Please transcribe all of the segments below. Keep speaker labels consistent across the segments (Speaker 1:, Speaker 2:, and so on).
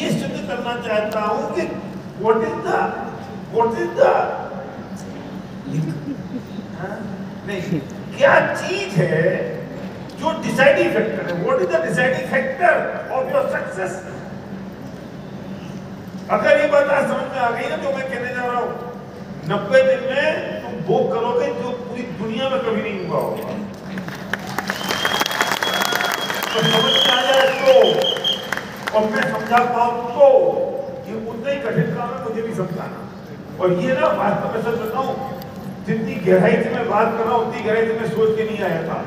Speaker 1: ये सिद्ध करना चाहता हूं कि व्हाट इज द नहीं, क्या चीज है जो डिसाइडिंग फैक्टर है? What is the deciding factor of your success? अगर ये बात आज समझ में आ गई ना जो मैं कहने जा रहा हूं, 90 दिन में तुम वो करोगे जो पूरी दुनिया में कभी नहीं हुआ होगा। तो समझ में आ जाए तो, और मैं समझा पाऊं तो, ये उतना ही कठिन काम है मुझे भी समझाना। और ये ना वास्तव में सच बताऊं, जितनी गहराई से मैं बात कर रहा हूं उतनी गहराई से मैं सोच के नहीं आया था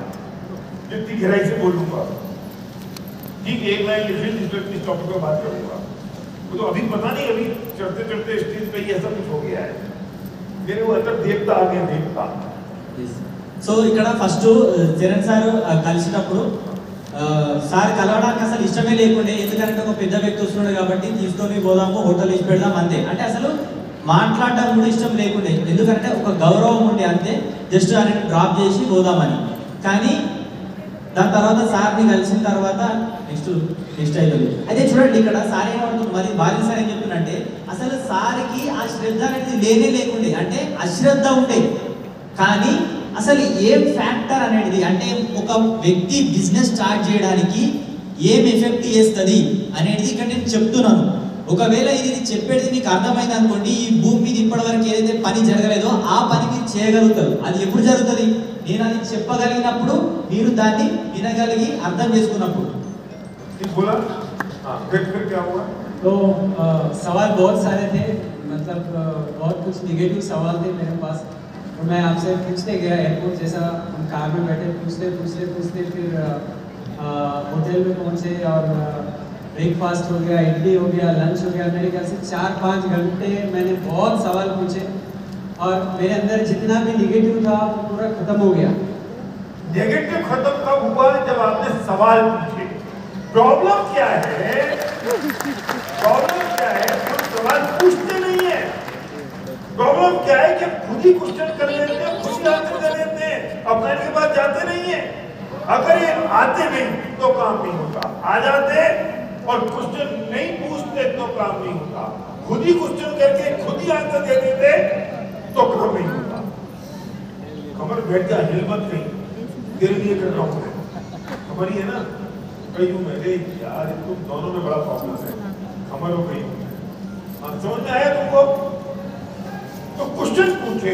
Speaker 1: जितनी गहराई से बोलूंगा। ठीक, एक लाइन लिखी जिस टॉपिक पर बात करूंगा, तो अभी पता नहीं, अभी चढ़ते चढ़ते स्टेज पे ये ऐसा कुछ हो गया है, मेरे वो अंदर देवता आ गया, देवता।
Speaker 2: సో ఇక్కడ ఫస్ట్ చరణ్ సార్ కలిసినప్పుడు సార్ కలవడానికి అసలు ఇష్టమే లేకుండే, ఎందుకంటే ఒక పెద్ద వ్యక్తి వస్తున్నాడు కాబట్టి తీసుకొని పోదాము, హోటల్ ఇచ్చి పెడదాం అంతే. అంటే అసలు మాట్లాడడం కూడా ఇష్టం లేకుండే, ఎందుకంటే ఒక గౌరవం ఉండే అంతే, జస్ట్ ఆయన డ్రాప్ చేసి పోదామని. కానీ దాని తర్వాత సార్ని కలిసిన తర్వాత నెక్స్ట్ అవుతుంది. అయితే చూడండి ఇక్కడ సార్ ఏమంటుంది, మరి బాలి సార్ ఏం చెప్తున్నంటే అసలు సార్కి ఆ శ్రద్ధ అనేది లేకుండే, అంటే అశ్రద్ధ ఉండే. కానీ అసలు ఏం ఫ్యాక్టర్ అనేది, అంటే ఒక వ్యక్తి బిజినెస్ స్టార్ట్ చేయడానికి ఏం ఎఫెక్ట్ చేస్తుంది అనేది ఇక్కడ నేను చెప్తున్నాను. ఒకవేళ ఇది చెప్పేది మీకు అర్థమైంది అనుకోండి, ఈ భూమి మీద ఇప్పటివరకు ఏదైతే పని జరగలేదో ఆ పని మీరు చేయగలుగుతారు. అది ఎప్పుడు జరుగుతుంది? నేను అది చెప్పగలిగినప్పుడు, మీరు దాన్ని వినగలిగి అర్థం చేసుకున్నప్పుడు.
Speaker 3: तो सवाल बहुत सारे थे, मतलब बहुत कुछ निगेटिव सवाल थे मेरे पास, तो मैं आपसे पूछते गया एयरपोर्ट जैसा, हम कार में बैठे पूछते फिर होटल में पहुँचे और ब्रेकफास्ट हो गया, इडली हो गया, लंच हो गया। मेरे ख्याल से 4-5 घंटे मैंने बहुत सवाल पूछे और मेरे अंदर जितना भी निगेटिव था वो पूरा खत्म हो गया।
Speaker 1: नेगेटिव खत्म कब हुआ? जब आपने सवाल पूछे। प्रॉब्लम क्या है? प्रॉब्लम क्या है? हम सवाल पूछते नहीं है। प्रॉब्लम क्या है कि खुद ही क्वेश्चन कर लेते हैं, खुद ही आंसर कर लेते हैं, अपने के पास जाते नहीं है। अगर ये आते नहीं तो काम नहीं होता, आ जाते और क्वेश्चन नहीं पूछते तो काम नहीं होता। खुद ही क्वेश्चन करके खुद ही आंसर दे देते तो काम नहीं होता। कमर बैठ जा, हिल मत कहीं, तेरे लिए कर रहा हूँ मैं। कमर ही है ना, कहीं हूँ मैं, यार तुम दोनों में बड़ा प्रॉब्लम है, कमर हो कहीं हूँ मैं। समझ में आया तुमको? तो क्वेश्चन पूछे,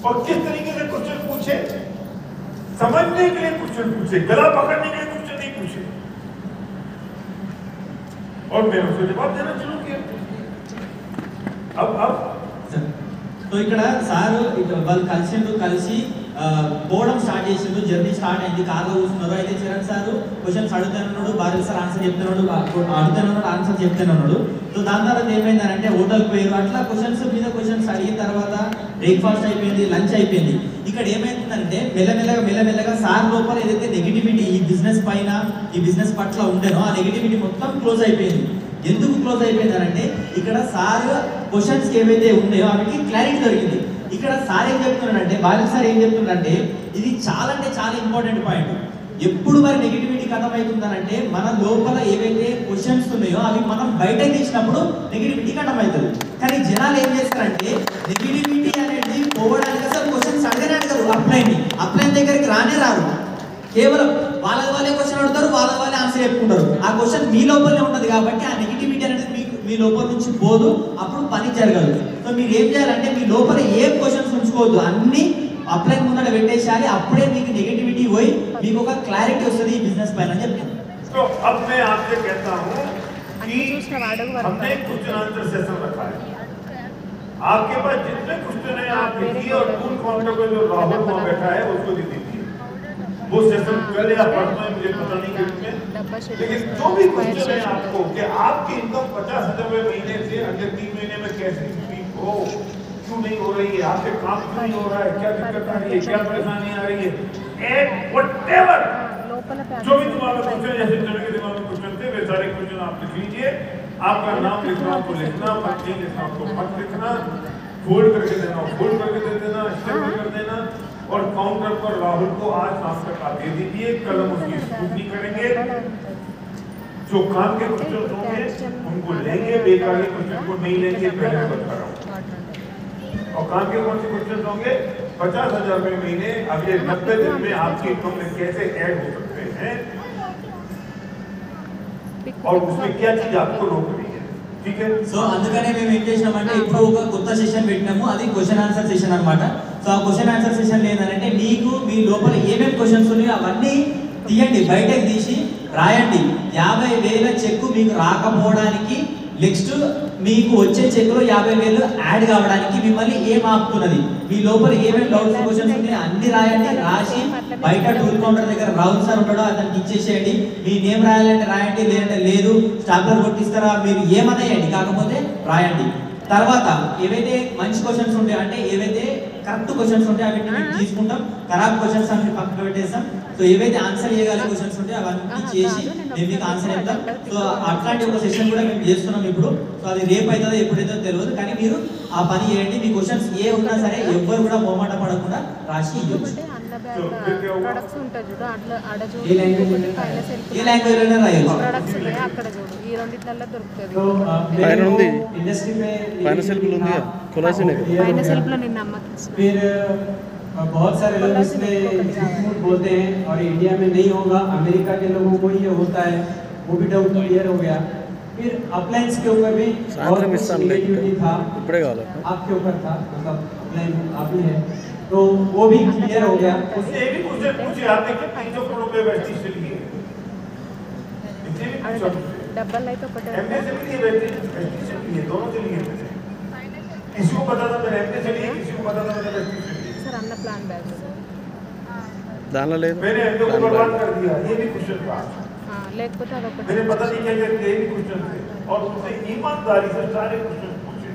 Speaker 1: और किस तरीके से क्वेश्चन पूछे? समझने के लिए क्वेश्चन पूछे, गला पकड़ने के लिए क्वेश्चन नहीं पूछे। और मैं उसको जवाब देना शुरू किया। अब
Speaker 2: तो ఇక్కడ సార్ వాళ్ళు కలిసి పోవడం స్టార్ట్ చేసిండు, జర్నీ స్టార్ట్ అయింది, కార్లో కూర్చున్నారు. అయితే చరణ్ సార్ క్వశ్చన్స్ అడుగుతున్నాడు, బారెల్ సార్ ఆన్సర్ చెప్తున్నాడు, ఆన్సర్ చెప్తున్నాడు. సో దాని తర్వాత ఏమైందంటే హోటల్కి పోయారు. అట్లా క్వశ్చన్స్ మీద క్వశ్చన్స్ అడిగిన తర్వాత బ్రేక్ఫాస్ట్ అయిపోయింది, లంచ్ అయిపోయింది. ఇక్కడ ఏమైందంటే మెల్లమెల్లగా సార్ లోపల ఏదైతే నెగిటివిటీ ఈ బిజినెస్ పైన, ఈ బిజినెస్ పట్ల ఉండేనో ఆ నెగిటివిటీ మొత్తం క్లోజ్ అయిపోయింది. ఎందుకు క్లోజ్ అయిపోయిందంటే ఇక్కడ సార్ క్వశ్చన్స్ ఏవైతే ఉన్నాయో వాటికి క్లారిటీ దొరికింది. ఇక్కడ సార్ ఏం చెప్తున్నాడంటే, బాలిక సార్ ఏం చెప్తున్నాడంటే ఇది చాలా అంటే చాలా ఇంపార్టెంట్ పాయింట్. ఎప్పుడు మరి నెగిటివిటీ కథమవుతుందనంటే మన లోపల ఏవైతే క్వశ్చన్స్ ఉన్నాయో అవి మనం బయట తీసినప్పుడు నెగిటివిటీ కథమవుతుంది. కానీ జనాలు ఏం చేస్తారంటే నెగిటివిటీ అనేది పోవడానికి అసలు క్వశ్చన్స్ అడగనే అడగరు. అప్లైన్ దగ్గరికి రారు. కేవలం వాళ్ళే క్వశ్చన్ అడుగుతారు, వాళ్ళే ఆన్సర్ చెప్పుకుంటారు. ఆ క్వశ్చన్ మీ లోపలనే ఉంటుంది కాబట్టి ఆ నెగిటివిటీ అనేది మీ లోపల నుంచి పోదు, అప్పుడు పని జరగదు. సో మీరు ఏం చేయాలంటే మీ లోపల ఏం క్వశ్చన్స్ ఉంచుకోవద్దు, అన్ని అప్లై ముందర పెట్టేసేయాలి. అప్పుడే మీకు నెగిటివిటీ పోయి మీకు ఒక క్లారిటీ వస్తుంది ఈ బిజినెస్ పైన అని చెప్తాను.
Speaker 1: तो अब मैं आपसे कहता हूं कि हमने क्वेश्चन आंसर सेशन रखा है। आपके पास जितने क्वेश्चन है आप लिखिए और टूल काउंटर पे जो राहुल वहां बैठा है उसको दे दीजिए। वो सेशन कल या परसों है मुझे पता नहीं कितने, लेकिन जो भी क्वेश्चन है आपको कि आपकी इनकम 50,000 महीने से अगले 3 महीने में कैसे हो, क्यों नहीं हो रही है, आपके काम क्यों नहीं हो रहा है, क्या दिक्कत आ रही है, क्या परेशानी आ रही है, एट व्हाटएवर जो भी तुम्हारे क्वेश्चन, जैसे के दिमाग में क्वेश्चन थे वे सारे क्वेश्चन आप लिख लीजिए। आपका नाम लिखना तो लिखना, मत नहीं लिखना तो मत लिखना, फोल्ड करके देना फोल्ड करके दे देना, स्टेपल कर देना और काउंटर पर राहुल को आज शाम तक आप दे दीजिए। कल हम उसकी स्क्रूटनी करेंगे। जो काम के क्वेश्चन होंगे उनको लेंगे, बेकार के क्वेश्चन को नहीं लेंगे, पहले बता रहा हूँ। और काम के कौन से क्वेश्चन होंगे? 50,000 रुपए महीने अगले 90 दिन में आपकी इनकम में कैसे ऐड हो सकते हैं और उसमें क्या चीज आपको रोक रही है, ठीक है?
Speaker 2: సో అందుకనే మేము ఏం చేసినామంటే ఇప్పుడు ఒక కొత్త సెషన్ పెట్టినాము, అది క్వశ్చన్ ఆన్సర్ సెషన్ అన్నమాట. సో ఆ క్వశ్చన్ ఆన్సర్ సెషన్ ఏంటంటే మీకు మీ లోపల ఏమేమి క్వశ్చన్స్ ఉన్నాయో అవన్నీ తీయండి, బయటకు తీసి రాయండి. 50,000 చెక్కు మీకు రాకపోవడానికి, నెక్స్ట్ మీకు వచ్చే చెక్లో 50,000 యాడ్ కావడానికి మిమ్మల్ని ఏం ఆపుతున్నది, మీ లోపల ఏమేమి డౌట్స్ క్వశ్చన్స్ ఉన్నాయో అన్ని రాయండి. రాసి బయట టూల్ కౌంటర్ దగ్గర రాహుల్ సార్ ఉంటాడో అతనికి ఇచ్చేసేయండి. మీ నేమ్ రాయాలంటే రాయండి, లేదంటే లేదు, స్టాప్లర్ కొట్టిస్తారా, మీరు ఏమన్నాయండి, కాకపోతే రాయండి. తర్వాత ఏవైతే మంచి క్వశ్చన్స్ ఉంటాయి అంటే ఏవైతే కరెక్ట్ క్వశ్చన్స్ ఉంటాయి అవి మేము తీసుకుంటాం, ఖరాబ్ క్వశ్చన్స్ అన్ని పక్కన పెట్టేస్తాం. సో ఏవైతే ఆన్సర్ చేయగల క్వశ్చన్స్ ఉంటాయి అవన్నీ చేసి మేము మీకు ఆన్సర్ ఇద్దాం. సో అట్లాంటి ఒక సెషన్ కూడా మేము చేస్తున్నాం ఇప్పుడు. సో అది రేపు అవుతుందో ఎప్పుడైతే తెలియదు, కానీ మీరు ఆ పని చేయండి. మీ క్వశ్చన్స్ ఏ ఉన్నా సరే ఎవ్వరు కూడా మొహమాట పడకుండా రాసి ఇవ్వచ్చు.
Speaker 4: ప్రొడక్ట్స్ ఉంటాయి చూడు, అట్లా ఆడ చూడు,
Speaker 2: ఏ లాంగ్వేజ్ లోనే రాయొచ్చు.
Speaker 4: ప్రొడక్ట్స్ ఉన్నాయి అక్కడ చూడు, ఈ రెండిట్లలో దొరుకుతుంది.
Speaker 3: పైన ఉంది ఇండస్ట్రీ में
Speaker 5: పైన సెల్ఫ్ ఉంది కొలాసినే
Speaker 4: పైన సెల్ఫ్ లో నిన్న అమ్మ
Speaker 3: फिर बहुत सारे लोग इसमें झूठ बोलते हैं और इंडिया में नहीं होगा, अमेरिका के लोगों को ये होता है, वो भी डाउट क्लियर हो गया. फिर अप्लायंस के ऊपर भी बहुत नेगेटिविटी था,
Speaker 5: ఇప్పుడే కావాలి
Speaker 3: आपके ऊपर था, मतलब अप्लायंस आप ही है, तो वो भी क्लियर हो गया.
Speaker 1: उससे ये भी क्वेश्चन पूछे आपने कि 500 करोड़ रुपए वेस्टिज से लिए, इससे भी पूछा
Speaker 4: डबल అయితే ఒకటే
Speaker 1: एमडी से भी लिए, वेस्टिज से लिए, दोनों से लिए मैंने. किसी को पता था मैंने एमडी से लिए, किसी को पता था मैंने वेस्टिज से लिए.
Speaker 4: సార్ అన్న ప్లాన్ బ్యాగ్
Speaker 5: దానిలో లేదు
Speaker 1: मैंने एमडी को बर्बाद कर दिया, ये भी क्वेश्चन था.
Speaker 4: లేకపోతే అదొకటి
Speaker 1: मैंने पता नहीं क्या क्या ये भी क्वेश्चन थे और उनसे ईमानदारी से सारे क्वेश्चन पूछे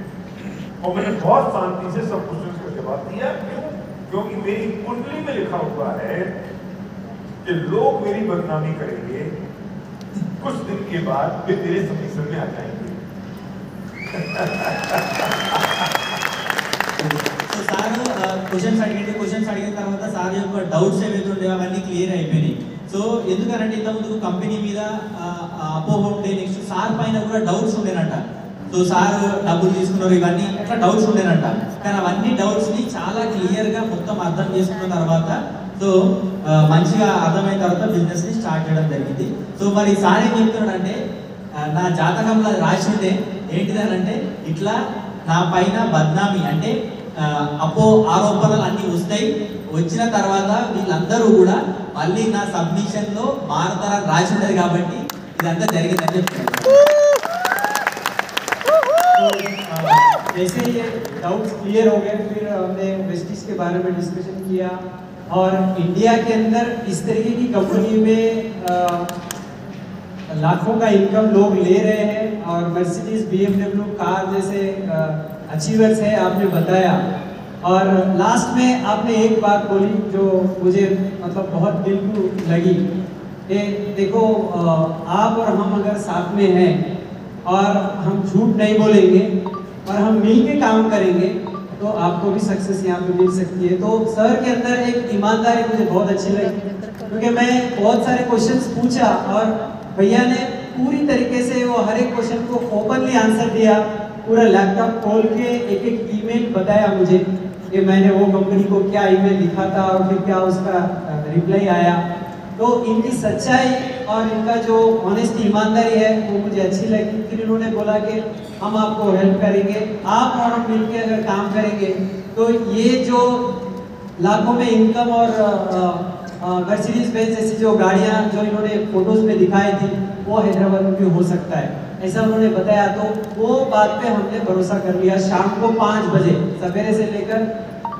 Speaker 1: और मैंने बहुत शांति से सब क्वेश्चन का जवाब दिया. क्यों? क्योंकि मेरी कुंडली में लिखा हुआ है कि लोग मेरी बदनामी करेंगे, कुछ दिन के बाद वे तेरे सबमिशन में आ जाएंगे.
Speaker 2: సో సార్ క్వశ్చన్స్ అడిగిన తర్వాత సార్ యొక్క డౌట్స్ ఏవైతే ఉండేవో అవన్నీ క్లియర్ అయిపోయినాయి. సో ఎందుకనంటే ఇంతకుముందు కంపెనీ మీద అపోహ ఉండే, నెక్స్ట్ సార్ పైన కూడా డౌట్స్ ఉండేనంట. సో సార్ డబ్బులు తీసుకున్నారు ఇవన్నీ అట్లా డౌట్స్ ఉండేనంట. కానీ అవన్నీ డౌట్స్ని చాలా క్లియర్గా మొత్తం అర్థం చేసుకున్న తర్వాత సో మంచిగా అర్థమైన తర్వాత బిజినెస్ని స్టార్ట్ చేయడం జరిగింది. సో మరి సార్ ఏం చెప్తున్నాడంటే నా జాతకంలో రాసి ఉండే ఏంటిదనంటే ఇట్లా నా పైన బద్నామీ అంటే ఆరోపణలు అన్నీ వస్తాయి, వచ్చిన తర్వాత వీళ్ళందరూ కూడా మళ్ళీ నా సబ్మిషన్ లో మారతారని రాసి ఉండేది కాబట్టి ఇదంతా జరిగిందని చెప్తున్నాను.
Speaker 3: जैसे ये डाउट्स क्लियर हो गए, फिर हमने वेस्टिज के बारे में डिस्कशन किया और इंडिया के अंदर इस तरीके की कंपनी में लाखों का इनकम लोग ले रहे हैं और मर्सिडीज BMW कार जैसे अचीवर्स है आपने बताया. और लास्ट में आपने एक बात बोली जो मुझे मतलब बहुत दिल को लगी कि देखो आप और हम अगर साथ में हैं और हम झूठ नहीं बोलेंगे और हम मिल के काम करेंगे तो आपको भी सक्सेस यहाँ पे मिल सकती है. तो सर के अंदर एक ईमानदारी मुझे बहुत अच्छी लगी, क्योंकि मैं बहुत सारे क्वेश्चंस पूछा और भैया ने पूरी तरीके से वो हर एक क्वेश्चन को ओपनली आंसर दिया, पूरा लैपटॉप खोल के एक एक ईमेल बताया मुझे कि मैंने वो कंपनी को क्या ईमेल लिखा था और फिर क्या उसका रिप्लाई आया. तो इनकी सच्चाई और इनका जो ऑनेस्ट ईमानदारी है वो मुझे अच्छी लगी. फिर इन्होंने बोला कि हम आपको हेल्प करेंगे, आप और हम मिलकर अगर काम करेंगे तो ये जो लाखों में इनकम और मर्सिडीज बेंज जैसी जो गाड़ियाँ जो इन्होंने फोटोज में दिखाई थी वो हैदराबाद में भी हो सकता है, ऐसा उन्होंने बताया. तो वो बात पे हमने भरोसा कर लिया. शाम को 5 बजे सवेरे से लेकर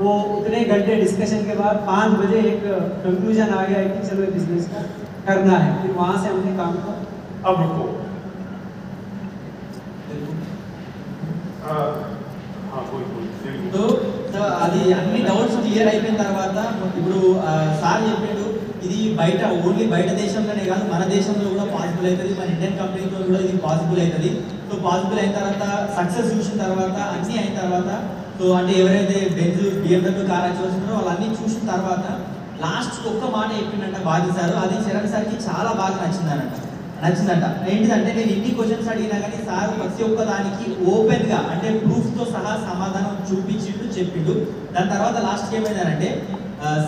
Speaker 3: वो उतने घंटे डिस्कशन के बाद 5 बजे एक कंक्लूजन आ गया कि चलो ये बिजनेस को करना है. फिर वहाँ से हमने काम को
Speaker 1: अब रुको. हाँ कोई
Speaker 2: तो అది అన్ని డౌట్స్ క్లియర్ అయిపోయిన తర్వాత ఇప్పుడు సార్ చెప్పాడు ఇది బయట ఓన్లీ బయట దేశంలోనే కాదు మన దేశంలో కూడా పాసిబుల్ అవుతుంది, మన ఇండియన్ కంపెనీతో కూడా ఇది పాసిబుల్ అవుతుంది. సో పాసిబుల్ అయిన తర్వాత సక్సెస్ చూసిన తర్వాత అన్నీ అయిన తర్వాత సో అంటే ఎవరైతే బెంజ్ BMW కార్ చూస్తున్నారో వాళ్ళన్నీ చూసిన తర్వాత లాస్ట్ ఒక్క మాట చెప్పిందంట బాజీ సార్, అది చరణ్ సార్కి చాలా బాగా నచ్చిందనంట. నచ్చిందంట. ఏంటిదంటే నేను ఇన్ని క్వశ్చన్స్ అడిగినా కానీ సార్ ప్రతి ఒక్క దానికి ఓపెన్ గా అంటే ప్రూఫ్ తో సహా సమాధానం చూపించిండు, చెప్పిండు. దాని తర్వాత లాస్ట్ ఏమైందంటే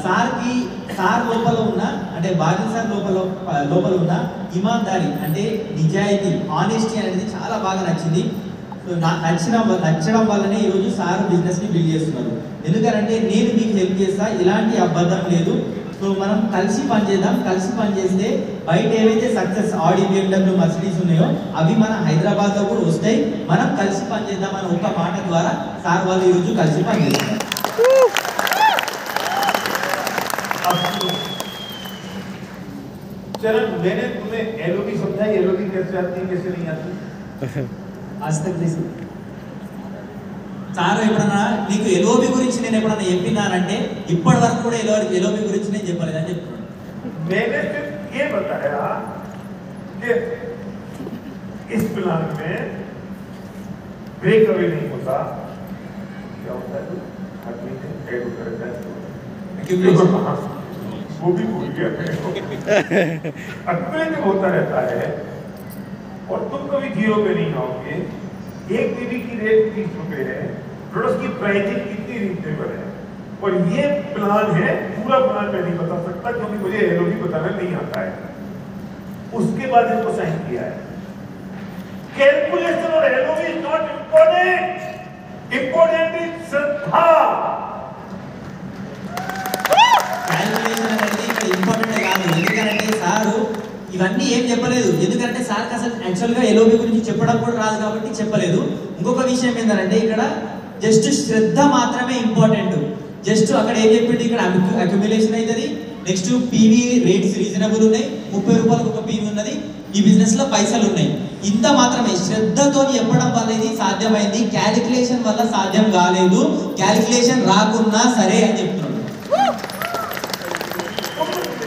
Speaker 2: సార్ లోపల ఉన్న అంటే బాగిల్ సార్ లోపల ఉన్న ఇమాన్దారి అంటే నిజాయితీ, ఆనెస్టీ అనేది చాలా బాగా నచ్చింది. నచ్చడం వల్లనే ఈరోజు సార్ బిజినెస్ ని బిల్డ్ చేస్తున్నారు. ఎందుకంటే నేను మీకు హెల్ప్ చేస్తా, ఇలాంటి అబద్ధం లేదు. సో మనం కలిసి పనిచేద్దాం. కలిసి పనిచేస్తే బయట ఏవైతే సక్సెస్ ఆడి, BMW, మర్సిడీస్ ఉన్నాయో అవి మన హైదరాబాద్ లో కూడా వస్తాయి. మనం కలిసి పనిచేద్దాం అనే ఒక మాట ద్వారా సార్ వాళ్ళు ఈరోజు కలిసి పనిచేస్తారు.
Speaker 1: चरण, मैंने तुम्हें एलओबी समझाई, एलओबी कैसे आती है कैसे नहीं आती?
Speaker 3: आज तक नहीं सुना।
Speaker 2: సార్ ఎప్పుడన్నా నీకు ఎల్ఓబి గురించి నేను ఎప్పుడన్నా చెప్పినానంటే ఇప్పటి వరకు కూడా ఎల్ఓబి గురించి నేను చెప్పలేదని చెప్తున్నాను.
Speaker 1: मैंने सिर्फ ये बताया कि इस प्लान में ब्रेक अवे नहीं होता। क्या होता है? आदमी ने एड करता है, वो भी भूल गया। अक्यूमुलेटिव होता रहता है और तुम कभी जीरो पे नहीं आओगे। एक बीबी की रेट 30 रुपए है, प्रोडक्ट की प्राइसिंग कितनी रीजनेबल है, और ये प्लान है। पूरा प्लान मैं नहीं बता सकता क्योंकि मुझे एलओबी बताना नहीं आता है। उसके बाद इसको साइन किया है। कैलकुलेशन और LOB is not important, important is Shraddha.
Speaker 2: Calculation అనేది ఇక్కడ ఇంపార్టెంట్ కాదు. ఎందుకంటే సారు ఇవన్నీ ఏం చెప్పలేదు. ఎందుకంటే సార్కి అసలు యాక్చువల్గా ఎల్ఓబి గురించి చెప్పడం కూడా రాదు కాబట్టి చెప్పలేదు. ఇంకొక విషయం ఏంటంటే ఇక్కడ జస్ట్ శ్రద్ధ మాత్రమే ఇంపార్టెంట్. జస్ట్ అక్కడ ఏం చెప్పిండు, ఇక్కడ అక్యుములేషన్ అవుతుంది. నెక్స్ట్ పీవీ రేట్స్ రీజనబుల్ ఉన్నాయి, 30 రూపాయలకు ఒక పీవీ ఉన్నది, ఈ బిజినెస్ లో పైసలు ఉన్నాయి. ఇంత మాత్రమే శ్రద్ధతో చెప్పడం వల్ల ఇది సాధ్యమైంది. క్యాలిక్యులేషన్ వల్ల సాధ్యం కాలేదు. క్యాలిక్యులేషన్ రాకున్నా సరే అని చెప్తున్నాడు.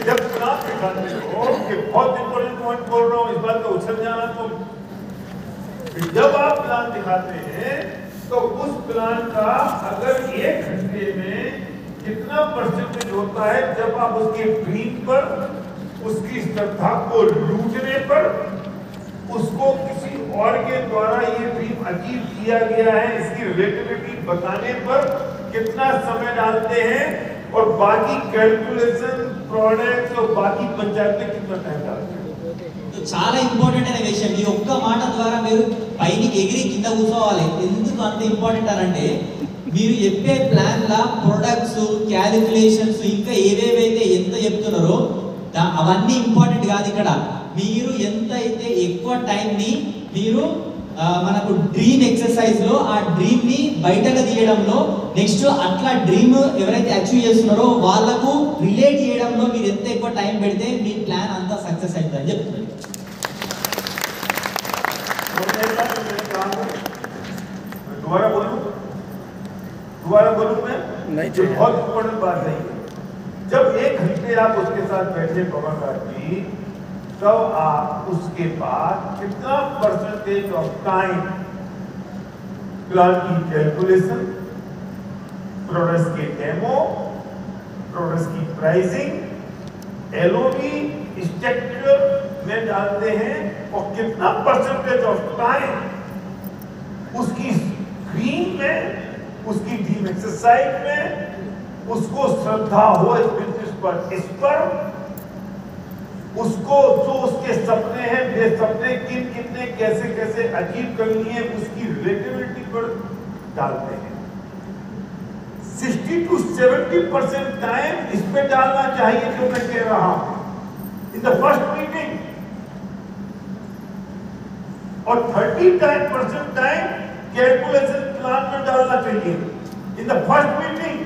Speaker 1: जब प्लान दिखाते हो कि बहुत इंपॉर्टेंट पॉइंट बोल रहा हूँ, इस बात का उछल जाना, तो जब आप प्लान दिखाते हैं तो उस प्लान का अगर 1 घंटे में कितना परसेंटेज होता है जब आप उसके ड्रीम पर, उसकी श्रद्धा को लूटने पर, उसको किसी और के द्वारा ये ड्रीम अचीव किया गया है इसकी रिलेटिविटी बताने पर कितना समय डालते हैं, और बाकी कैलकुलेशन प्रोडक्ट्स और बाकी पंचायत में कितना टाइम डालते हैं.
Speaker 2: చాలా ఇంపార్టెంట్ అనే విషయం. ఈ ఒక్క మాట ద్వారా మీరు పైకి ఎగిరి కింద కూర్చోవాలి. ఎందుకు అంత ఇంపార్టెంట్ అంటే మీరు చెప్పే ప్లాన్ లా ప్రొడక్ట్స్, క్యాలిక్యులేషన్స్ ఇంకా ఏవేవైతే ఎంత చెప్తున్నారో అవన్నీ ఇంపార్టెంట్ కాదు. ఇక్కడ మీరు ఎంత అయితే ఎక్కువ టైం ని మీరు మనకు డ్రీమ్ ఎక్సర్సైజ్ లో ఆ డ్రీమ్ ని బయటకు తీయడంలో, నెక్స్ట్ అట్లా డ్రీమ్ ఎవరైతే అచీవ్ చేస్తున్నారో వాళ్ళకు రిలేట్ చేయడంలో మీరు ఎంత ఎక్కువ టైం పెడితే మీ ప్లాన్ అంతా సక్సెస్ అవుతుంది అని చెప్తున్నారు.
Speaker 1: दोबारा बोलूं मैं?
Speaker 5: नहीं
Speaker 1: ये बहुत इंपॉर्टेंट बात है। जब 1 घंटे आप उसके साथ बैठे पवार जी, तब आप उसके बाद कितना परसेंटेज ऑफ टाइम प्लान की कैलकुलेशन, प्रोडक्ट्स के डेमो, प्रोडक्ट्स की प्राइसिंग, एलओबी स्ट्रक्चर में डालते हैं, और कितना परसेंटेज ऑफ टाइम उसकी ड्रीम में, उसकी ड्रीम एक्सरसाइज में, उसको श्रद्धा हो इस बिजनेस पर, इस पर उसको जो उसके सपने हैं, वे सपने कितने कैसे कैसे अचीव करनी है उसकी रिलेटिविटी पर डालते हैं। 60 to 70% टाइम इस पे डालना चाहिए जो मैं कह रहा हूं इन द फर्स्ट मीटिंग, और 30% टाइम कैलकुलेशन प्लान में डालना चाहिए इन द फर्स्ट मीटिंग।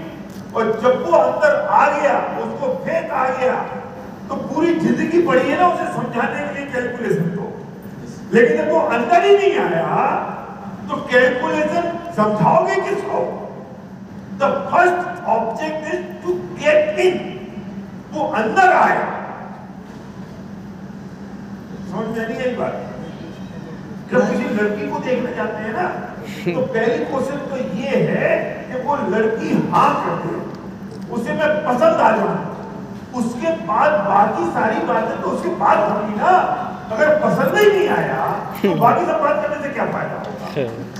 Speaker 1: और जब वो अंदर आ गया, उसको फेंक आ गया, तो पूरी जिंदगी पड़ी है ना उसे समझाने के लिए कैलकुलेशन को, लेकिन जब वो अंदर ही नहीं आया तो कैलकुलेशन समझाओगे किसको? The first object is to get in, वो अंदर आए। समझ में नहीं आई बात? जब किसी लड़की को देखने जाते हैं ना, तो पहली क्वेश्चन तो ये है कि वो लड़की हाँ कर दे, उसे मैं पसंद आ जाऊं, उसके बाद बाकी सारी बातें तो उसके बाद होंगी ना। अगर पसंद ही नहीं आया तो बाकी सब बात करने से क्या फायदा होगा?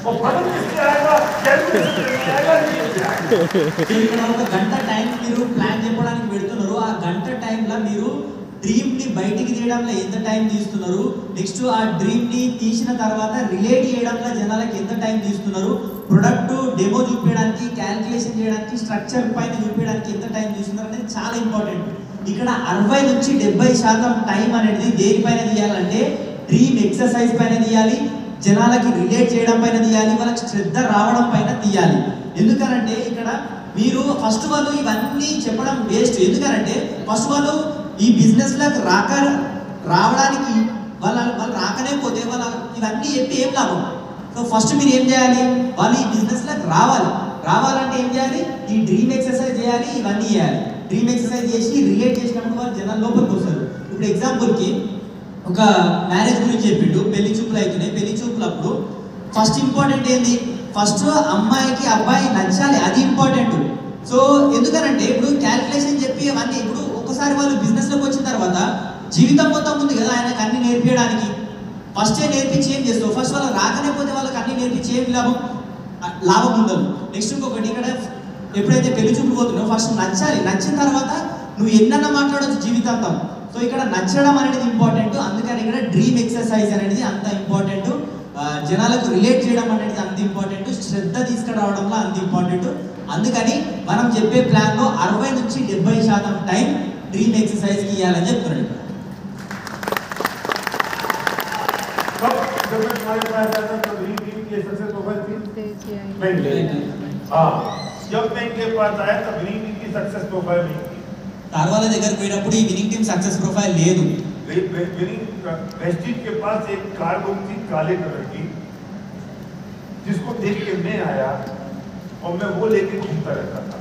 Speaker 1: और पसंद किससे आएगा, कैलकुलेशन से आएगा, नींद से आएगा।
Speaker 2: ఇక్కడ ఒక గంట టైం మీరు ప్లాన్ చెప్పడానికి పెడుతున్నారు. ఆ గంట టైంలో మీరు డ్రీమ్ ని బయటికి తీయడంలో ఎంత టైం తీస్తున్నారు, నెక్స్ట్ ఆ డ్రీమ్ ని తీసిన తర్వాత రిలేట్ చేయడంలో జనాలకు ఎంత టైం తీస్తున్నారు, ప్రొడక్ట్ డెమో చూపించడానికి, క్యాల్కులేషన్ చేయడానికి, స్ట్రక్చర్ పైన చూపించడానికి ఎంత టైం తీస్తున్నారు అనేది చాలా ఇంపార్టెంట్. ఇక్కడ 60 నుంచి 70% టైం అనేది దేనిపైన తీయాలంటే డ్రీమ్ ఎక్సర్సైజ్ పైన తీయాలి, జనాలకి రిలేట్ చేయడం పైన తీయాలి, వాళ్ళకి శ్రద్ధ రావడం పైన తీయాలి. ఎందుకనంటే ఇక్కడ మీరు ఫస్ట్ వాళ్ళు ఇవన్నీ చెప్పడం వేస్ట్. ఎందుకనంటే ఫస్ట్ వాళ్ళు ఈ బిజినెస్ లకు రావడానికి వాళ్ళు రాకనే పోతే వాళ్ళ ఇవన్నీ చెప్పి ఏం లాభం? సో ఫస్ట్ మీరు ఏం చేయాలి, వాళ్ళు ఈ బిజినెస్ లకు రావాలంటే ఏం చేయాలి, ఈ డ్రీమ్ ఎక్సర్సైజ్ చేయాలి, ఇవన్నీ చేయాలి. డ్రీమ్ ఎక్సర్సైజ్ చేసి రిలేట్ చేసినప్పుడు వాళ్ళు జనాల లోపలికి వస్తారు. ఇప్పుడు ఎగ్జాంపుల్కి ఒక మ్యారేజ్ గురించి చెప్పిండు, పెళ్లి చూపులు అవుతున్నాయి. పెళ్లి చూపులప్పుడు ఫస్ట్ ఇంపార్టెంట్ ఏంది, ఫస్ట్ అమ్మాయికి అబ్బాయి నచ్చాలి, అది ఇంపార్టెంట్. సో ఎందుకనంటే ఇప్పుడు క్యాల్కులేషన్ చెప్పి అవన్నీ ఇప్పుడు ఒకసారి వాళ్ళు బిజినెస్లోకి వచ్చిన తర్వాత జీవితం మొత్తం ఉంది కదా ఆయనకు అన్ని నేర్పించడానికి. ఫస్టే నేర్పించి ఏం చేస్తావు, ఫస్ట్ వాళ్ళకి రాకనే పోతే వాళ్ళకి అన్ని నేర్పించి ఏం లాభం ఉండదు. నెక్స్ట్ ఇంకొకటి, ఇక్కడ ఎప్పుడైతే పెళ్లి చూపులు పోతున్నావు ఫస్ట్ నచ్చాలి, నచ్చిన తర్వాత నువ్వు ఎన్నన్నా మాట్లాడవచ్చు జీవితాంతం. సో ఇక్కడ నచ్చడం అనేది ఇంపార్టెంట్. అందుకని ఇక్కడ డ్రీమ్ ఎక్సర్సైజ్ అనేది అంత ఇంపార్టెంట్, జనాలకు రిలేట్ చేయడం అనేది అంత ఇంపార్టెంట్, శ్రద్ధ తీసుకురావడంలో అంత ఇంపార్టెంట్. అందుకని మనం చెప్పే ప్లాన్లో 60 నుంచి 70% టైం డ్రీమ్ ఎక్సర్సైజ్కి ఇవ్వాలని చెప్తున్నాడు.
Speaker 1: जब मैं तुम्हारे पास आया था तो ड्रीम की सक्सेस प्रोफाइल थी
Speaker 2: नहीं।
Speaker 1: हाँ, जब मैं इनके पास आया तब ड्रीम की सक्सेस प्रोफाइल नहीं थी.
Speaker 2: తార్వాల దగ్గరికి పోయినప్పుడు ఈ వినింగ్ టీమ్ సక్సెస్ ప్రొఫైల్ లేదు.
Speaker 1: वेस्टिज के पास एक कार बुक थी काले कलर की, जिसको देख के मैं आया और मैं वो लेके घूमता रहता था.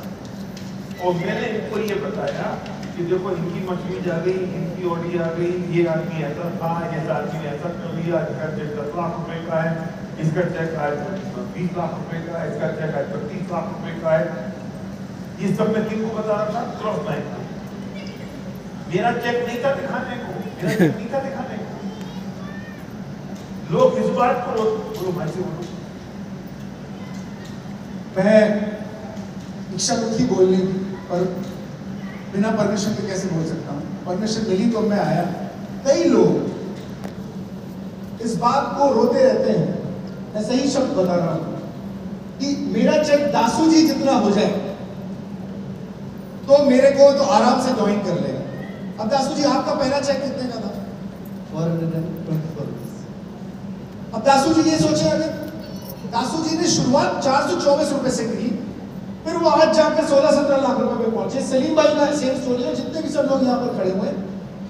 Speaker 1: और मैंने इनको ये बताया कि देखो इनकी मछली जा गई, इनकी ऑडी आ गई, ये आदमी ऐसा था, ये आदमी ऐसा कर लिया, इसका चेक 10 लाख रुपए का है, इसका चेक आज 20 लाख रुपए का है, इसका चेक आज 25 लाख रुपए का है. ये सब मैं किनको बता रहा था, क्रॉस लाइन को. मेरा चेक नहीं था दिखाने को, मेरा चेक नहीं था दिखाने को. लोग इस बात को बोलो भाई से बोलो.
Speaker 6: मैं इच्छा थी बोलने की, पर बिना परमिशन के कैसे बोल सकता हूँ. परमिशन मिली तो मैं आया. कई लोग इस बात को रोते रहते हैं, मैं सही शब्द बता रहा हूँ, कि मेरा चेक दासू जी जितना हो जाए तो मेरे को तो आराम से ज्वाइन कर लेगा. अब दासू जी आपका पहला चेक कितने का था? 424. अब दासू जी ये सोचे, अगर दासू जी ने शुरुआत 424 रुपए से की, फिर वो आज जाकर 16-17 लाख रुपए पे पहुंचे. सलीम भाई का सेम स्टोरी है, जितने भी सब लोग यहाँ पर खड़े हुए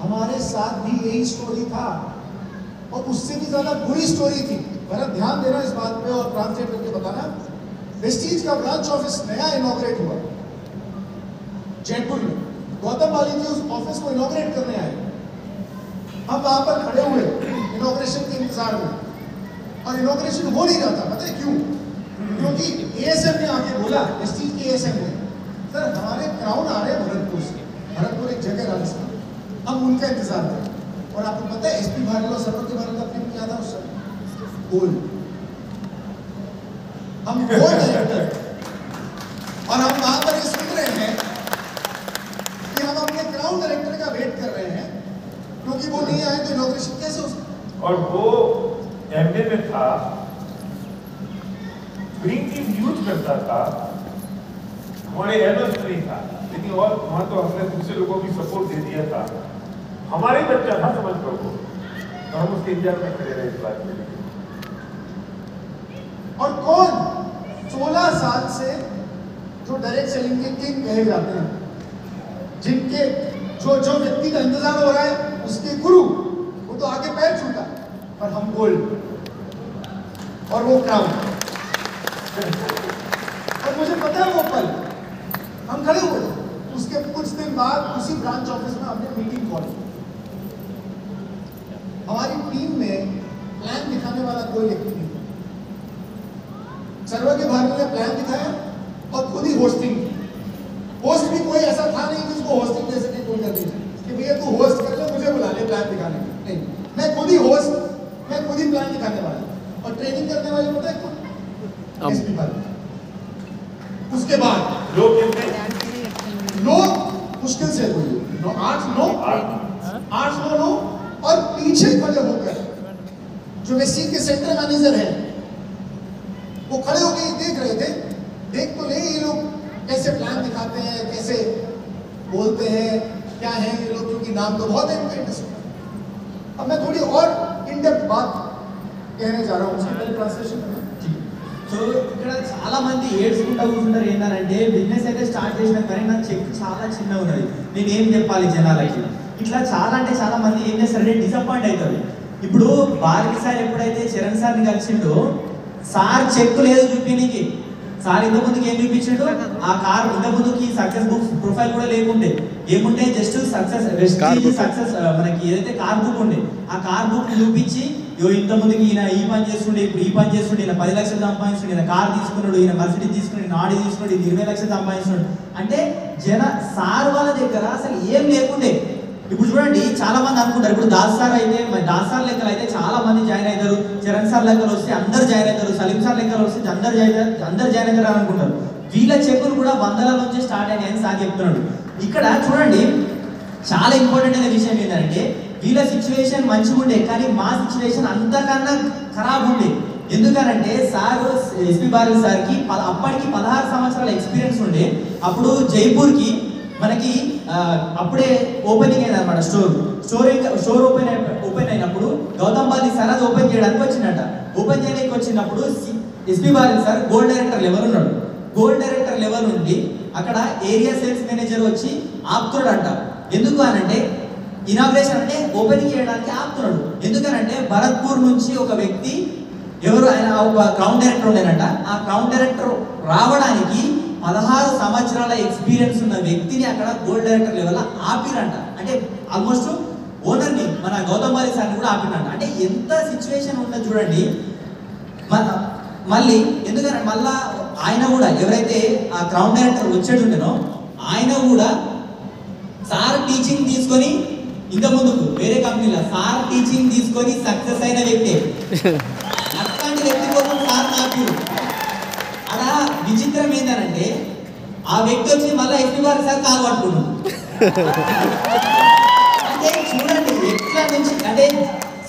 Speaker 6: हमारे साथ भी यही स्टोरी था, और उससे भी ज्यादा बुरी स्टोरी थी. मेरा ध्यान देना इस बात पे और ट्रांसलेट करके बताना. वेस्टीज का ब्रांच ऑफिस नया इनॉग्रेट हुआ जयपुर में. गौतम वाली जी उस ऑफिस को इनॉग्रेट करने आए. हम वहां पर खड़े हुए इनॉग्रेशन के इंतजार में, और इनॉग्रेशन हो नहीं रहा था. पता है क्यों? क्योंकि एएसएम ने आके बोला, वेस्टीज के एएसएम ने, सर हमारे क्राउन आ रहे हैं भरतपुर से. भरतपुर एक जगह राजस्थान, हम उनका इंतजार करें. और आपको पता है एसपी भारत और सर्वोच्च भारत का फिल्म क्या था उस समय? गोल्ड. हम गोल्ड डायरेक्टर, और हम वहां पर ये सुन रहे हैं कि हम अपने क्राउन डायरेक्टर का वेट कर रहे हैं, क्योंकि वो नहीं आए तो इनॉग्रेशन कैसे हो सकता.
Speaker 1: और वो एमए में था, ग्रीन टीम यूज करता था, हमारे एनोस नहीं था, लेकिन और वहां तो हमने दूसरे लोगों की सपोर्ट दे दिया था. हमारे बच्चा था समझ लो वो, और हम उसके इंतजार में खड़े रहे इस बात के लिए.
Speaker 6: और कौन 16 साल से जो डायरेक्ट सेलिंग के किंग कहे जाते हैं, जिनके जो व्यक्ति का इंतजार हो रहा है उसके गुरु, वो तो आगे पैर छूटा, और हम गोल्ड और वो क्राउन. और मुझे पता है वो पल हम खड़े हुए थे. उसके कुछ दिन बाद उसी ब्रांच ऑफिस में हमने मीटिंग कॉल की. हमारी टीम में प्लान दिखाने वाला कोई व्यक्ति नहीं. सर्वज्ञ भारती ने प्लान दिखाया और खुद ही होस्टिंग की. होस्ट भी कोई ऐसा था नहीं जिसको होस्टिंग दे सके कोई कर दीजिए कि भैया तू होस्ट कर ले, मुझे बुला ले प्लान दिखाने के. नहीं, मैं खुद ही करने वाले पता है कौन? एसपी बालाजी। उसके बाद
Speaker 1: लोग कितने
Speaker 6: लोग मुश्किल से कोई 8 9 और पीछे खड़े होकर जो वेस्टी के सेंटर मैनेजर हैं वो खड़े होकर देख रहे थे, देख तो नहीं ये लोग कैसे प्लान दिखाते हैं, कैसे बोलते हैं, क्या है ये लोग, क्योंकि नाम तो बहुत है इनका इंडस्ट्री। अब मैं थोड़ी और इन डेप्थ बात कहने जा रहा हूँ, उसकी पहले ट्रांसलेशन करना।
Speaker 2: సో ఇక్కడ చాలా మంది ఏడ్చుకుంటా కూర్చుంటారు ఏంటంటే బిజినెస్ అయితే స్టార్ట్ చేసినా కానీ నా చెక్ చాలా చిన్న ఉన్నది, నేను ఏం చెప్పాలి జనాలకి, ఇట్లా చాలా అంటే చాలా మంది ఏం చేస్తారంటే డిసప్పాయింట్ అవుతారు. ఇప్పుడు భారతి సార్ ఎప్పుడైతే చరణ్ సార్ని కలిసిండో సార్ చెక్ లేదు చూపించడానికి, సార్ ఇంతకుముందుకి ఏం చూపించాడు, ఆ కార్ ఇంతకుముందుకి సక్సెస్ బుక్ ప్రొఫైల్ కూడా లేకుండే, ఏముంటే జస్ట్ సక్సెస్ సక్సెస్ మనకి ఏదైతే కార్ బుక్ ఉండే ఆ కార్ బుక్ చూపించి ఇంతకుముందుకి ఈయన ఈ పని చేస్తుండే, ఇప్పుడు ఈ పని చేస్తుండే, ఈయన 10 లక్షలు సంపాదిస్తుండే, ఈయన కార్ తీసుకున్నాడు, ఈయన మర్సిడీస్ తీసుకుని నాడి తీసుకున్నాడు, ఈయన 20 లక్షలు సంపాదిస్తున్నాడు అంటే సార్ వాళ్ళ దగ్గర అసలు ఏం లేకుండే. ఇప్పుడు చూడండి చాలా మంది అనుకుంటారు, ఇప్పుడు దాస్ సార్ అయితే దాస్ సార్ లెక్కలు అయితే చాలా మంది జాయిన్ అవుతారు, చరణ్ సార్ లెక్కలు వస్తే అందరు జాయిన్ అవుతారు, సలీం సార్ లెక్కలు వస్తే అందరు జాయిన్ అవుతారు అనుకుంటారు. వీళ్ళ చెక్కులు కూడా 100ల నుంచి స్టార్ట్ అయినాయని సార్ చెప్తున్నాడు. ఇక్కడ చూడండి చాలా ఇంపార్టెంట్ అయిన విషయం ఏంటంటే వీళ్ళ సిచ్యువేషన్ మంచిగా ఉండే కానీ మా సిచ్యువేషన్ అంతకన్నా ఖరాబ్ ఉండే. ఎందుకనంటే సార్ ఎస్పీ బాలాజీ సార్కి అప్పటికి 16 సంవత్సరాల ఎక్స్పీరియన్స్ ఉండే. అప్పుడు జైపూర్కి మనకి అప్పుడే ఓపెనింగ్ అయింది అనమాట, స్టోర్ ఓపెన్ అయినప్పుడు గౌతమ్ బాలాజీ సార్ అది ఓపెన్ చేయడానికి వచ్చిందట. ఓపెన్ చేయడానికి వచ్చినప్పుడు SP Balaji sir gold director level ఉన్నాడు. గోల్డ్ డైరెక్టర్ లెవెల్ నుండి అక్కడ ఏరియా సేల్స్ మేనేజర్ వచ్చి ఆపుతున్నాడంట. ఎందుకు అనంటే ఇనాగ్రేషన్ అంటే ఓపెనింగ్ చేయడానికి ఆపుతున్నాడు. ఎందుకనంటే భరత్పూర్ నుంచి ఒక వ్యక్తి ఎవరు ఆయన ఒక గ్రౌండ్ డైరెక్టర్ ఉండేనంట, ఆ గ్రౌండ్ డైరెక్టర్ రావడానికి 16 సంవత్సరాల ఎక్స్పీరియన్స్ ఉన్న వ్యక్తిని అక్కడ గోల్డ్ డైరెక్టర్ లెవెల్ ఆపిరంట. అంటే ఆల్మోస్ట్ ఓనర్ని మన గౌతమ్ బాలాజీ సార్ని కూడా ఆపిరంట. అంటే ఎంత సిచ్యువేషన్ ఉన్నది చూడండి. మళ్ళీ ఎందుకంటే మళ్ళా ఆయన కూడా ఎవరైతే ఆ గ్రౌండ్ డైరెక్టర్ వచ్చేది ఉండేనో ఆయన కూడా సార్ టీచింగ్ తీసుకొని ఇంత ముందుకు వేరే కంపెనీలో సార్ టీచింగ్ తీసుకొని సక్సెస్ అయిన వ్యక్తి. అట్లాంటి వ్యక్తి కోసం సార్ నాకు అలా విచిత్రం ఏంటంటే ఆ వ్యక్తి వచ్చి మళ్ళీ ఎస్పీ బాలాజీ సార్ కాలు పట్టుకున్నాడు. అంటే చూడండి ఎట్లా నుంచి అంటే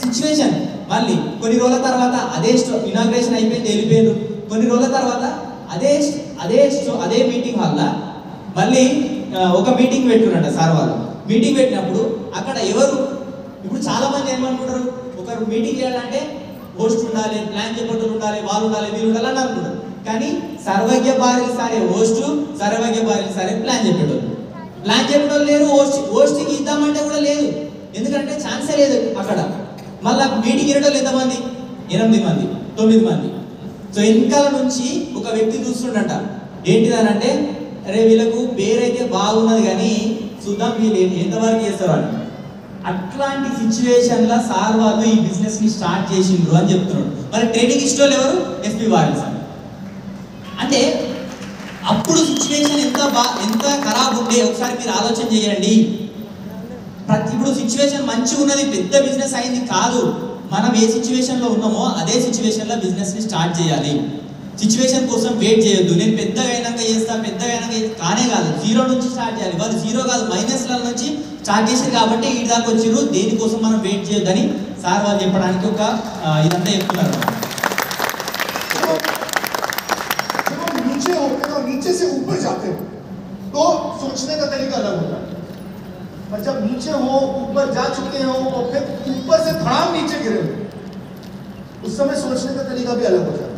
Speaker 2: సిచ్యువేషన్. మళ్ళీ కొన్ని రోజుల తర్వాత అదే ఇనాగ్రేషన్ అయిపోయింది, వెళ్ళిపోయారు. కొన్ని రోజుల తర్వాత అదే మీటింగ్ హాల్లో మళ్ళీ ఒక మీటింగ్ పెట్టుకున్నాడు సార్ వాళ్ళు. మీటింగ్ పెట్టినప్పుడు అక్కడ ఎవరు ఇప్పుడు చాలా మంది ఏమనుకుంటారు, ఒకరు మీటింగ్ చేయాలంటే హోస్ట్ ఉండాలి, ప్లాన్ చెప్పేటోళ్ళు ఉండాలి, వాళ్ళు ఉండాలి, వీళ్ళు ఉండాలి అని అనుకుంటారు. కానీ సర్వజ్ఞ బాలాజీ సారే హోస్ట్, సర్వజ్ఞ బాలాజీ సారే ప్లాన్ చెప్పేటోళ్ళు. ప్లాన్ చెప్పేటోళ్ళు లేరు, హోస్ట్కి ఇద్దామంటే కూడా లేదు, ఎందుకంటే ఛాన్సే లేదు అక్కడ. మళ్ళీ మీటింగ్ వినేటోళ్ళు ఎంతమంది, 8 మంది 9 మంది. సో వెనకాల నుంచి ఒక వ్యక్తి చూస్తుండట, ఏంటిదనంటే అరే వీళ్ళకు పేరైతే బాగున్నది కానీ చూద్దాం వీళ్ళు ఎంతవరకు చేస్తారు అని. అట్లాంటి సిచ్యువేషన్లో సార్ వాళ్ళు ఈ బిజినెస్ని స్టార్ట్ చేసిండ్రు అని చెప్తున్నాడు. మరి ట్రైనింగ్ ఇష్టోళ్ళు ఎవరు, ఎస్పీ బాలాజీ సార్. అంటే అప్పుడు సిచ్యువేషన్ ఎంత ఖరాబ్ ఉండే ఒకసారి మీరు ఆలోచన చేయండి. ఇప్పుడు సిచ్యువేషన్ మంచిగా ఉన్నది, పెద్ద బిజినెస్ అయింది కాదు, మనం ఏ సిచ్యువేషన్లో ఉన్నామో అదే సిచ్యువేషన్లో బిజినెస్ని స్టార్ట్ చేయాలి. సిచ్యువేషన్ కోసం వెయిట్ చేయొద్దు, నేను పెద్దగా అయినాక చేస్తా కానే కాదు, 0 నుంచి స్టార్ట్ చేయాలి. వాళ్ళు 0 కాదు మైనస్ల నుంచి స్టార్ట్ చేశారు కాబట్టి ఈ దాకా వచ్చిర్రు, దేనికోసం మనం వెయిట్ చేయొద్దని సార్ వాళ్ళు చెప్పడానికి ఒక ఇదంతా చెప్తున్నారు.
Speaker 6: नीचे से ऊपर जाते हो तो सोचने का तरीका अलग होता है, और जब नीचे हो ऊपर जा चुके हो और फिर ऊपर से धड़ाम नीचे गिरे हो उस समय सोचने का तरीका भी अलग होता है.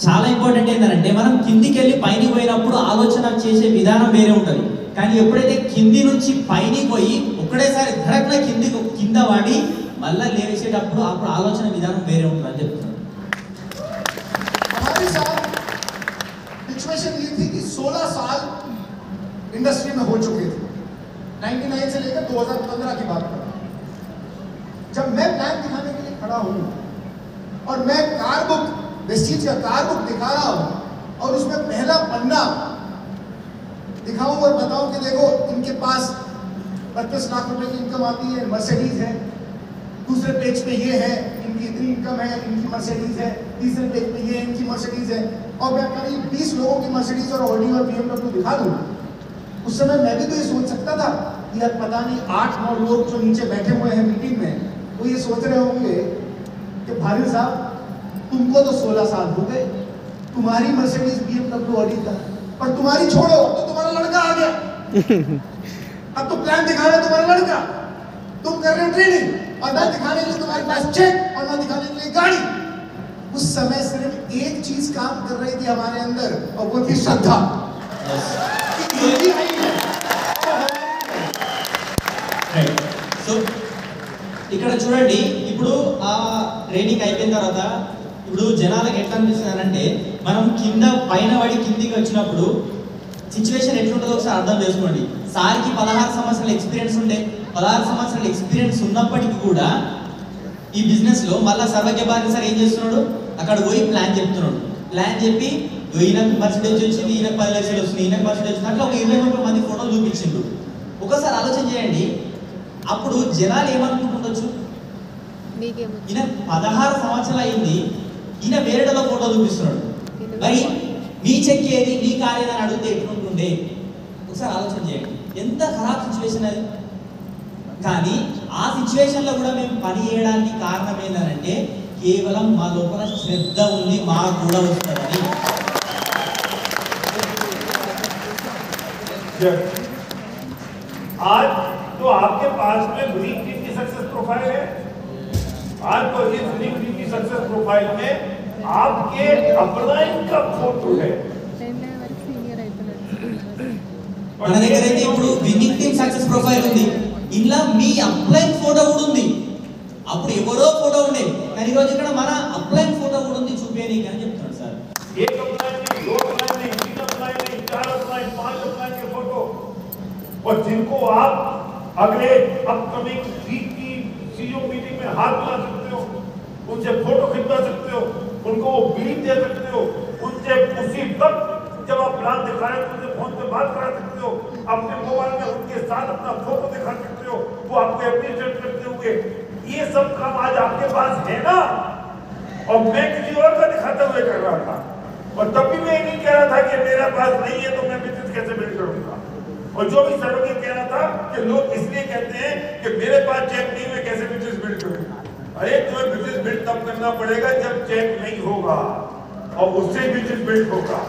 Speaker 2: చాలా ఇంపార్టెంట్ ఏంటంటే మనం కిందికి వెళ్ళి పైకి పోయినప్పుడు ఆలోచన చేసే విధానం వేరే ఉంటుంది. కానీ ఎప్పుడైతే కింది నుంచి పైకి పోయి ఒక్కడేసారి ధడక్న కింద వాడి మళ్ళీ లేవేసేటప్పుడు అప్పుడు ఆలోచన విధానం వేరే ఉంటుంది అని చెప్తున్నాను.
Speaker 6: सिचुएशन ये थी कि 16 साल इंडस्ट्री में हो चुके थे, 99 से लेकर 2015 की बात कर रहा हूं. जब मैं प्लान दिखाने के लिए खड़ा हूं और मैं कार बुक वेस्टीज का कार बुक दिखा रहा हूं और उसमें पहला पन्ना दिखाऊं और बताऊं कि देखो इनके पास 32 लाख रुपए की इनकम आती है, मर्सिडीज है, दूसरे पेज पे ये है, इनके इनकी इतनी इनकम है, इनकी मर्सिडीज है, तीसरे पेज पे ये इनकी मर्सिडीज है, और मैं करीब 20 लोगों की मर्सिडीज और ऑडी और BMW दिखा दूँ, उस समय मैं भी तो ये सोच सकता था कि यार पता नहीं 8-9 लोग जो नीचे बैठे हुए हैं मीटिंग में, वो ये सोच रहे होंगे कि भारी साहब तुमको तो 16 साल हो गए, तुम्हारी मर्सिडीज BMW ऑडी का, पर तुम्हारी छोड़ो तो तुम्हारा लड़का आ गया, अब तो प्लान दिखा रहा है तुम्हारा लड़का, तुम कर रहे हो ट्रेनिंग और मैं दिखाने के लिए तुम्हारे पास चेक और मैं दिखाने के लिए गाड़ी। उस समय सिर्फ एक चीज काम कर रही थी हमारे अंदर और वो थी श्रद्धा।
Speaker 2: సో ఇక్కడ చూడండి, ఇప్పుడు ఆ ట్రైనింగ్ అయిపోయిన తర్వాత ఇప్పుడు జనాలకు ఎట్లా అనిపిస్తుంది అంటే, మనం కింద పైన పడి కిందికి వచ్చినప్పుడు సిచ్యువేషన్ ఎట్లుంటుందో ఒకసారి అర్థం చేసుకోండి. సార్కి 16 సంవత్సరాల ఎక్స్పీరియన్స్ ఉండే, 16 సంవత్సరాల ఎక్స్పీరియన్స్ ఉన్నప్పటికీ కూడా ఈ బిజినెస్ లో మళ్ళీ సర్వజ్ఞ భారతి సార్ ఏం చేస్తున్నాడు, అక్కడ పోయి ప్లాన్ చెప్తున్నాడు. ప్లాన్ చెప్పి ఈయనకు మర్సిడీస్ వచ్చింది, ఈయనకు 10 లక్షలు వస్తుంది, ఈయనకు మర్సిడీస్ వచ్చింది, అట్లా ఒక 20-30 మంది ఫోటోలు చూపించిండు. ఒకసారి ఆలోచన చేయండి, అప్పుడు జనాలు ఏమనుకుంటుండొచ్చు, ఈయన 16 సంవత్సరాలు అయింది, ఈయన వేరేటలో ఫోటో చూపిస్తున్నాడు, మరి మీ చెక్ ఏది, మీ కార్ ఏదని అడిగితే ఎట్లుంటుండే. ఒకసారి ఆలోచన చేయండి, ఎంత ఖరాబ్ సిచ్యువేషన్ అది. కానీ ఆ సిచ్యువేషన్లో కూడా మేము పని చేయడానికి కారణం ఏంటంటే కేవలం మా లోపల శ్రద్ధ ఉంది, మాకు కూడా వస్తుందని.
Speaker 1: आज तो आपके पास में ड्रीम टीम की सक्सेस प्रोफाइल है, आज तो इस ड्रीम टीम की सक्सेस प्रोफाइल में आपके अपलाइन का फोटो है।
Speaker 2: మన దగ్గర అయితే ఇప్పుడు విన్నింగ్ టీమ్ సక్సెస్ ప్రొఫైల్ ఉంది, ఇంట్లో మీ అప్లైన్ ఫోటో కూడా ఉంది. అప్పుడు ఎవరో ఫోటో ఉండే, కానీ ఈరోజు ఇక్కడ మన అప్లైన్ ఫోటో కూడా ఉంది, చూపేయడానికి అని చెప్తున్నాడు సార్.
Speaker 1: एक अपलाइन नहीं, 2 अपलाइन नहीं, 3 अपलाइन नहीं, 4 अपलाइन, 5 अपलाइन के फोटो, और जिनको आप अगले अपकमिंग वीक की सीईओ मीटिंग में हाथ मिला सकते हो, उनसे फोटो खिंचवा सकते हो, उनको वो बीट दे सकते हो, उनसे उसी वक्त जब आप प्लान दिखा रहे हो उनसे फोन पे बात करा सकते हो, अपने मोबाइल में उनके साथ अपना फोटो दिखा सकते हो, वो आपको अप्रिशिएट करते होंगे। ये सब काम आज आपके पास है ना, और मैं किसी और का दिखाते हुए कर रहा था, और तब भी मैं नहीं कह रहा था कि मेरा पास नहीं है तो मैं बिजनेस कैसे बिल्ड करूंगा। और जो भी सर्वे कह रहा था कि लोग इसलिए कहते हैं कि मेरे पास चेक नहीं है, कैसे बिजनेस बिल्ड करूंगा। अरे तुम्हें बिजनेस बिल्ड तब करना पड़ेगा जब चेक नहीं होगा, और उससे बिजनेस बिल्ड होगा।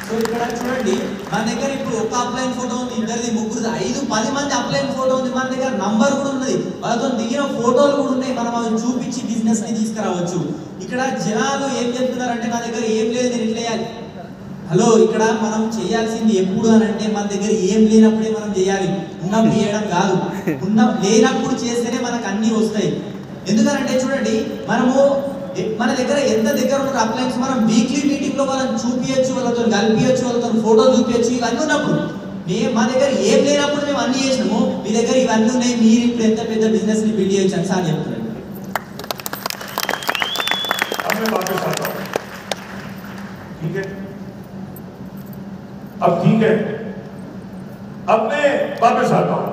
Speaker 2: సో ఇక్కడ చూడండి, మన దగ్గర ఇప్పుడు ఒక అప్లైన్ ఫోటో ఉంది, ఇద్దరిది, ముగ్గురు, 5-10 మంది అప్లైన్ ఫోటో ఉంది, మన దగ్గర నంబర్ కూడా ఉన్నది, వాళ్ళతో దిగిన ఫోటోలు కూడా ఉన్నాయి, మనం అవి చూపించి బిజినెస్ ని తీసుకురావచ్చు. ఇక్కడ జనాలు ఏం చెప్తున్నారంటే, నా దగ్గర ఏం లేదు, నేను ఇట్లా చేయాలి. హలో, ఇక్కడ మనం చేయాల్సింది ఎప్పుడు అని అంటే, మన దగ్గర ఏం లేనప్పుడే మనం చేయాలి, ఉన్నప్పుడు చేయడం కాదు. లేనప్పుడు చేస్తేనే మనకు అన్ని వస్తాయి. ఎందుకనంటే చూడండి, మనము మన దగ్గర ఎంత దగ్గర ఉన్న అప్లైన్స్ మనం వీక్లీ మీటింగ్ లో వాళ్ళని చూపించచ్చు, వాళ్ళతో కలిపియచ్చు, వాళ్ళతో ఫోటో చూపించచ్చు, ఇవన్నీ ఉన్నప్పుడు మా దగ్గర ఏం లేనప్పుడు మేము అన్ని చేసినాము, మీ దగ్గర ఇవన్నీ ఉన్నాయి, మీరు ఇప్పుడు ఎంత పెద్ద బిజినెస్ ని బిల్డ్ చేయొచ్చు అని సార్ చెప్తున్నాడు.
Speaker 1: ठीक है, अब ठीक है, अब मैं वापस आता हूं।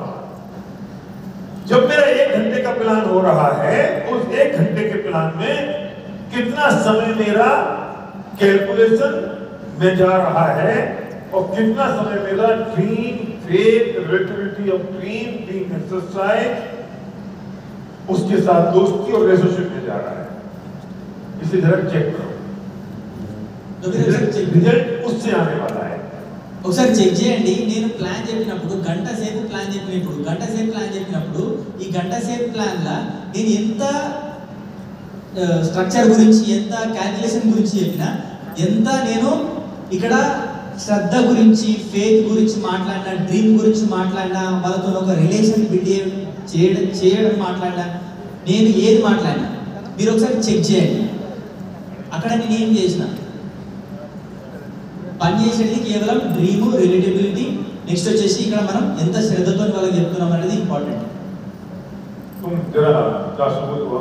Speaker 1: जब मेरा 1 घंटे का प्लान हो रहा है, उस 1 घंटे के प्लान में कितना समय मेरा कैलकुलेशन में जा रहा है, और कितना समय मेरा dream, faith, relativity of dream exercise, उसके साथ दोस्ती और रिलेशनशिप में जा रहा है। इसे जरा चेक करो, रिजल्ट उससे आने वाला है।
Speaker 2: ఒకసారి చెక్ చేయండి. నేను ప్లాన్ చెప్పినప్పుడు గంట సేపు ప్లాన్ చెప్పినప్పుడు ఈ గంట సేపు ప్లాన్లా నేను ఎంత స్ట్రక్చర్ గురించి, ఎంత క్యాల్కులేషన్ గురించి చెప్పినా, ఎంత నేను ఇక్కడ శ్రద్ధ గురించి, ఫేత్ గురించి మాట్లాడినా, డ్రీమ్ గురించి మాట్లాడినా, వాళ్ళతో ఒక రిలేషన్ బిల్డ్ చేయడం మాట్లాడినా, నేను ఏది మాట్లాడినా మీరు ఒకసారి చెక్ చేయండి. అక్కడ నేను ఏం చేసిన, పని చేసేది కేవలం డ్రీము, రిలేటబిలిటీ, నెక్స్ట్ వచ్చేసి ఇక్కడ మనం ఎంత శ్రద్ధతో వాళ్ళకి చెప్తున్నాం అనేది ఇంపార్టెంట్.
Speaker 1: तुम जरा दासू बोलो,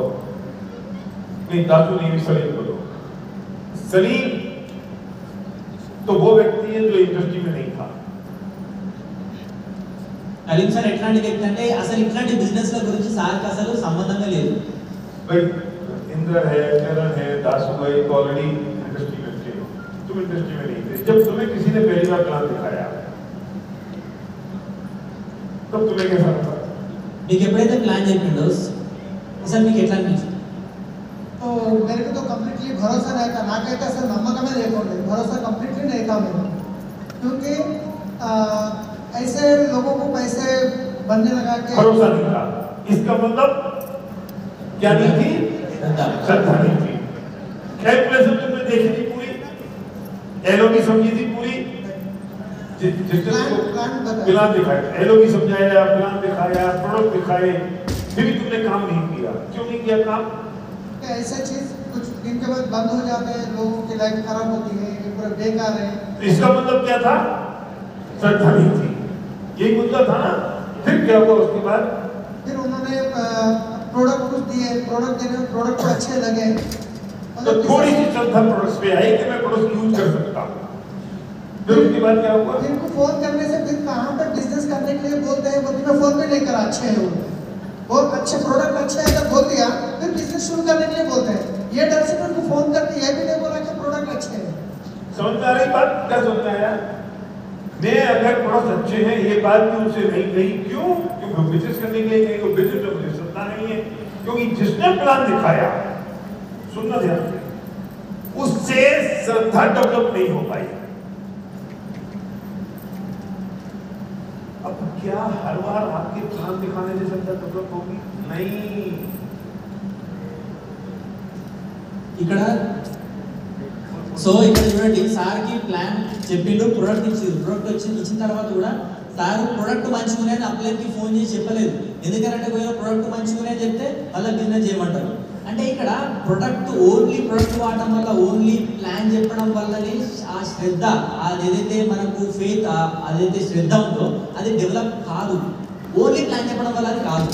Speaker 1: नहीं दासू नहीं, सलीम बोलो। सलीम तो वो व्यक्ति है जो इंडस्ट्री में नहीं था।
Speaker 2: అలీం సార్ ఎట్లాంటి వ్యక్తి అంటే అసలు ఇట్లాంటి బిజినెస్ ల గురించి సార్కి అసలు సంబంధమే లేదు.
Speaker 1: भाई इन सुंदर है, करण है, दासू भाई ऑलरेडी इंडस्ट्री में थे, तुम इंडस्ट्री में नहीं थे। जब तुम्हें किसी ने पहली बार प्लान दिखाया तब तुम्हें कैसा लगा?
Speaker 2: మీకు ఎప్పుడైతే ప్లాన్ చెప్పిండో అసలు మీకు ఎట్లా అనిపించింది?
Speaker 6: तो मेरे को तो कम्प्लीटली भरोसा नहीं था, ना कहता सर नम्मक में देखो भरोसा कम्प्लीटली नहीं था मेरा, क्योंकि ऐसे लोगों को पैसे बनने लगा के
Speaker 1: भरोसा नहीं था। इसका मतलब क्या नहीं थी? श्रद्धा नहीं थी। कैलकुलेशन तुमने देखी थी पूरी, एलओबी समझी थी पूरी, प्लान दिखाया, एलओबी समझाया, प्लान दिखाया, प्रोडक्ट दिखाए, फिर भी तुमने काम नहीं किया। क्यों नहीं किया काम?
Speaker 6: ऐसा चीज कुछ दिन के बाद बंद हो जाते हैं, लोगों की लाइफ खराब होती है, ये पूरा बेकार है।
Speaker 1: तो इसका मतलब क्या था? श्रद्धा नहीं थी, यही मुद्दा था ना। फिर क्या हुआ उसके बाद?
Speaker 6: फिर उन्होंने प्रोडक्ट कुछ दिए, प्रोडक्ट देने में प्रोडक्ट अच्छे लगे,
Speaker 1: तो थोड़ी सी श्रद्धा प्रोडक्ट्स पे आई कि मैं प्रोडक्ट यूज कर सकता हूँ। फिर उसके बाद क्या हुआ?
Speaker 6: फिर को फोन करने से फिर कहाँ पर बिजनेस करने के लिए बोलते हैं, बोलते मैं फोन पे नहीं करा, अच्छे है वो अच्छे प्रोडक्ट अच्छे है जब बोल दिया, फिर बिजनेस शुरू करने के लिए बोलते हैं। ये डर से उनको फोन करके ये भी नहीं बोला कि प्रोडक्ट अच्छे हैं।
Speaker 1: समझ में आ रही बात? क्या समझ में आया? मैं अगर प्रोडक्ट अच्छे हैं ये बात भी उनसे नहीं कही, क्यों? क्योंकि वो बिजनेस करने के लिए कहीं, वो बिजनेस में मुझे श्रद्धा नहीं है। क्योंकि जिसने प्लान दिखाया, सुनना ध्यान से, उससे श्रद्धा डेवलप नहीं हो पाई। अब क्या हर बार आपके प्लान दिखाने से श्रद्धा डेवलप होगी? नहीं।
Speaker 2: ఇక్కడ సో ఇక్కడ చూడండి, సార్ కి ప్లాన్ చెప్పిండు, ప్రొడక్ట్ ఇచ్చిండు, ప్రొడక్ట్ ఇచ్చిన తర్వాత కూడా సార్ ప్రొడక్ట్ మంచిగానే అప్లైర్ కి ఫోన్ చేసి చెప్పలేదు. ఎందుకంటే పోయిన ప్రొడక్ట్ మంచిగానే చెప్తే మళ్ళీ బిజినెస్ చేయమంటారు. అంటే ఇక్కడ ప్రొడక్ట్ ఓన్లీ ప్రొడక్ట్ వాడటం వల్ల, ఓన్లీ ప్లాన్ చెప్పడం వల్లనే ఆ శ్రద్ధ, అదేదైతే మనకు ఫెయిత్, అదైతే శ్రద్ధ ఉందో అది డెవలప్ కాదు. ఓన్లీ ప్లాన్ చెప్పడం వల్ల అది కాదు.